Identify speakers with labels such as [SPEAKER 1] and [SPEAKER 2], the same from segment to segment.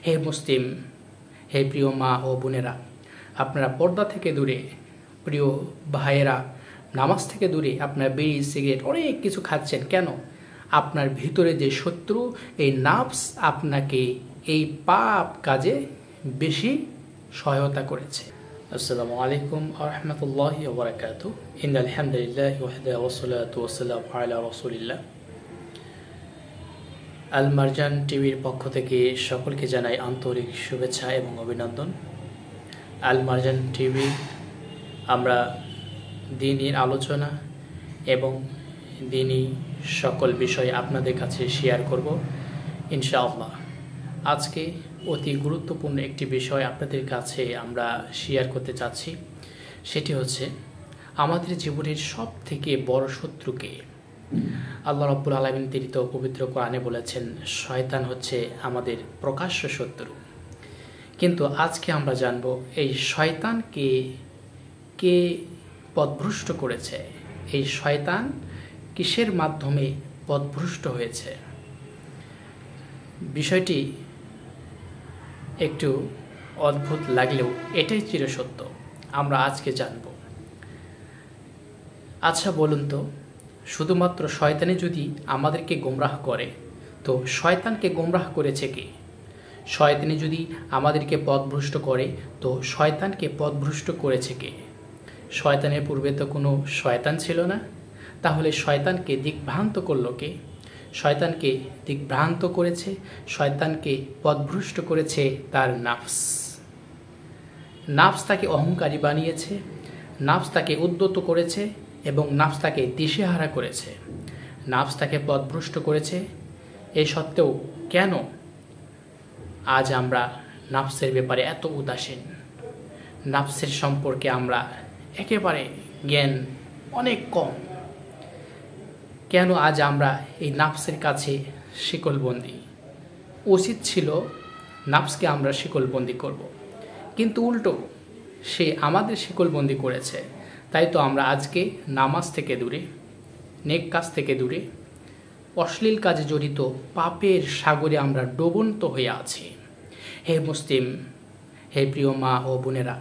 [SPEAKER 1] হে মুসলিম, হে প্রিয় মা ও বোনেরা, আপনারা পর্দা থেকে দূরে, প্রিয় ভাইয়েরা নামাজ থেকে দূরে আপনারা বিড়ি সিগারেট অনেক কিছু খাচ্ছেন কেন? আপনার ভিতরে যে শত্রু এই নাফস আপনাকে এই পাপ কাজে বেশি সহায়তা করেছে। আসসালামু আলাইকুম ওয়া রাহমাতুল্লাহি ওয়া বারাকাতুহু। ইন্নাল হামদুলিল্লাহি ওয়াহদাহু ওয়াসসালাতু ওয়াসসালামু আলা রাসূলিল্লাহ। আল মারজান টিভির পক্ষ থেকে সকলকে জানাই আন্তরিক শুভেচ্ছা এবং অভিনন্দন। আল মারজান টিভি আমরা দ্বীনের আলোচনা এবং দ্বীনি সকল বিষয় আপনাদের কাছে শেয়ার করব ইনশাআল্লাহ। আজকে অতি গুরুত্বপূর্ণ একটি বিষয় আপনাদের কাছে আমরা শেয়ার করতে চাচ্ছি। সেটি হচ্ছে আমাদের জীবনের সব থেকে বড় শত্রুকে। আল্লাহ রাব্বুল আলামিন তিনি তো পবিত্র কোরআনে বলেছেন শয়তান হচ্ছে আমাদের প্রকাশ্য শত্রু। কিন্তু আজকে আমরা জানব এই শয়তানকে কে পথভ্রষ্ট করেছে, এই শয়তান কিসের মাধ্যমে পথভ্রষ্ট হয়েছে। বিষয়টি একটু অদ্ভুত লাগলেও এটাই চিরসত্য, আমরা আজকে জানব। আচ্ছা বলুন তো, শুধুমাত্র শয়তানে যদি আমাদেরকে গোমরাহ করে তো শয়তানকে গোমরাহ করেছে কে? শয়তানে যদি আমাদেরকে পথভ্রষ্ট করে তো শয়তানকে পথভ্রষ্ট করেছে কে? শয়তানের পূর্বে তো কোনো শয়তান ছিল না, তাহলে শয়তানকে দিকভ্রান্ত করলো কে? শয়তানকে দিকভ্রান্ত করেছে, শয়তানকে পথভ্রষ্ট করেছে তার নাফস। নাফস তাকে অহংকারী বানিয়েছে, নাফস তাকে উদ্যত করেছে এবং নাফস তাকে দিশেহারা করেছে, নাফস তাকে পথভ্রষ্ট করেছে। এই সত্ত্বেও কেন আজ আমরা নাফসের ব্যাপারে এত উদাসীন? নাফসের সম্পর্কে আমরা একেবারে জ্ঞান অনেক কম। কেন আজ আমরা এই নাফসের কাছে শিকলবন্দি? উচিত ছিল নাফসকে আমরা শিকলবন্দি করব, কিন্তু উল্টো সে আমাদের শিকলবন্দি করেছে। তাই তো আমরা আজকে নামাজ থেকে দূরে, নেক কাজ থেকে দূরে, অশ্লীল কাজে জড়িত পাপের সাগরে আমরা ডুবন্ত হয়ে আছি। হে মুসলিম, হে প্রিয় মা ও বোনেরা,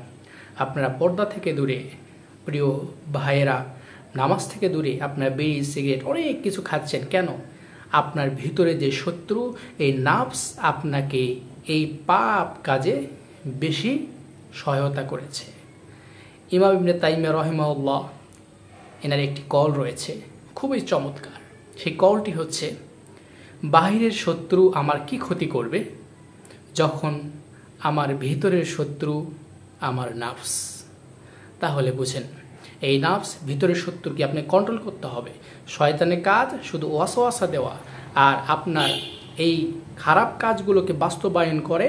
[SPEAKER 1] আপনারা পর্দা থেকে দূরে, প্রিয় ভাইয়েরা নামাজ থেকে দূরে আপনারা বিড়ি সিগারেট অনেক কিছু খাচ্ছেন কেন? আপনার ভিতরে যে শত্রু এই নাফস আপনাকে এই পাপ কাজে বেশি সহায়তা করেছে। ইমাম ইবনে তাইমিয়া রাহিমাহুল্লাহ এনার একটি কল রয়েছে খুবই চমৎকার। সেই কলটি হচ্ছে, বাহিরের শত্রু আমার কি ক্ষতি করবে যখন আমার ভিতরের শত্রু আমার নাফস। তাহলে বুঝেন, এই নাফস ভিতরের শত্রুকে আপনি কন্ট্রোল করতে হবে। শয়তানের কাজ শুধু ওয়াসওয়াসা দেওয়া, আর আপনার এই খারাপ কাজগুলোকে বাস্তবায়ন করে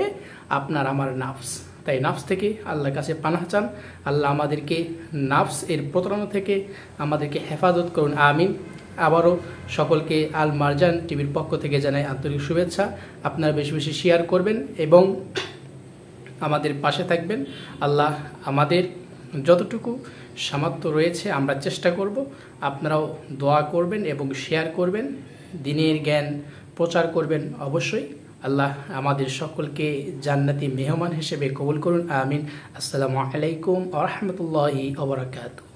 [SPEAKER 1] আপনার আমার নাফস। তাই নাফস থেকে আল্লাহর কাছে পানাহ চান। আল্লাহ আমাদেরকে নাফস এর প্রতারণা থেকে আমাদেরকে হেফাজত করুন, আমিন। আবারও সকলকে আল মারজান টিভির পক্ষ থেকে জানাই আন্তরিক শুভেচ্ছা। আপনারা বেশি বেশি শেয়ার করবেন এবং আমাদের পাশে থাকবেন। আল্লাহ আমাদের যতটুকু সামর্থ্য রয়েছে আমরা চেষ্টা করব, আপনারাও দোয়া করবেন এবং শেয়ার করবেন, দ্বীনের জ্ঞান প্রচার করবেন অবশ্যই। আল্লাহ আমাদের সকলকে জান্নাতি মেহমান হিসেবে কবুল করুন, আমিন। আসসালামু আলাইকুম ওয়া রাহমাতুল্লাহি ওয়া বারাকাতুহু।